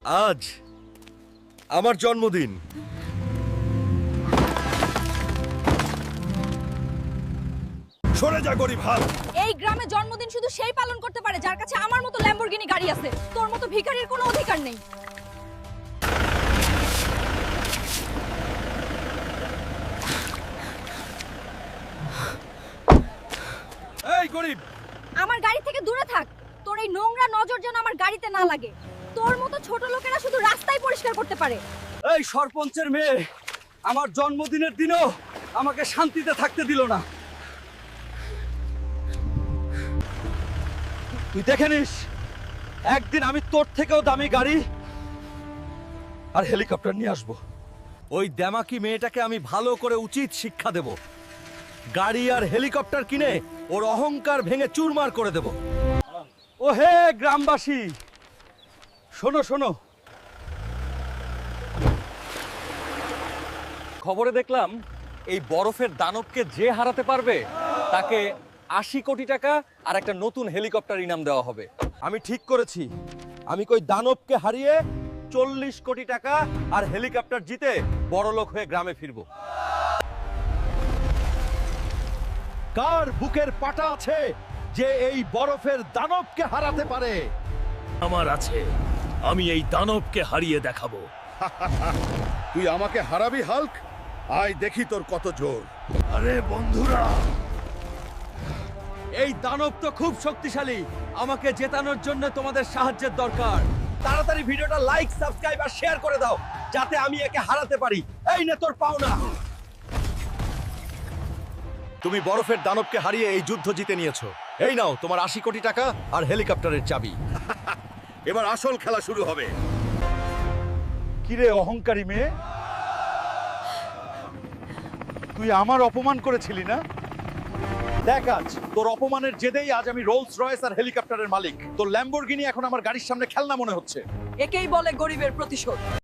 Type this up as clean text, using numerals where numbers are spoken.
আজ আমার জন্মদিন। সরে যা গরিব হাল। এই গ্রামে জন্মদিন শুধু সেই পালন করতে পারে যার কাছে আমার মতো ল্যাম্বরগিনি গাড়ি আছে। তোর মতো ভিখারির কোনো অধিকার নেই। এই গরিব, আমার গাড়ি থেকে দূরে থাক। তোর এই নোংরা নজর যেন আমার গাড়িতে না লাগে। তোর মতো ছোট লোকেরা শুধু রাস্তায় পরিষ্কার করতে পারে। এই সরপঞ্চের মেয়ে আমার জন্মদিনের দিনও আমাকে শান্তিতে থাকতে দিল না। তুই দেখে নিস, একদিন আমি তোর থেকেও দামি গাড়ি আর হেলিকপ্টার নিয়ে আসবো। ওই দেমাকি মেয়েটাকে আমি ভালো করে উচিত শিক্ষা দেব। গাড়ি আর হেলিকপ্টার কিনে ওর অহংকার ভেঙে চুরমার করে দেব। ও হে গ্রামবাসী, শোনো শোনো, খবরে দেখলাম এই বরফের দানবকে যে হারাতে পারবে তাকে ৮০ কোটি টাকা আর একটা নতুন হেলিকপ্টার ইনাম দেওয়া হবে। আমি ঠিক করেছি, আমি কই দানবকে হারিয়ে ৪০ কোটি টাকা আর হেলিকপ্টার জিতে বড়লোক হয়ে গ্রামে ফিরবো। কার বুকের পাটা আছে যে এই বরফের দানবকে হারাতে পারে? আমার আছে, আমি এই দানবকে হারিয়ে দেখাবো। তুই আমাকে হারাবি হাল্ক? আয় দেখি তোর কত জোর। আরে বন্ধুরা, এই দানব তো খুব শক্তিশালী। আমাকে জেতানোর জন্য তোমাদের সাহায্যের দরকার। তাড়াতাড়ি ভিডিওটা লাইক, সাবস্ক্রাইব আর শেয়ার করে দাও যাতে আমি একে হারাতে পারি। এই নে তোর পাওনা। তুমি বরফের দানবকে হারিয়ে এই যুদ্ধ জিতে নিয়েছো। এই নাও তোমার ৮০ কোটি টাকা আর হেলিকপ্টারের চাবি। এবার আসল খেলা শুরু হবে। কিরে অহংকারী মেয়ে, তুই আমার অপমান করেছিলি না? দেখ আজ তোর অপমানের জেদেই আজ আমি রোলস রয়েস আর হেলিকপ্টারের মালিক। তোর ল্যাম্বরগিনি এখন আমার গাড়ির সামনে খেলনা মনে হচ্ছে। একেই বলে গরিবের প্রতিশোধ।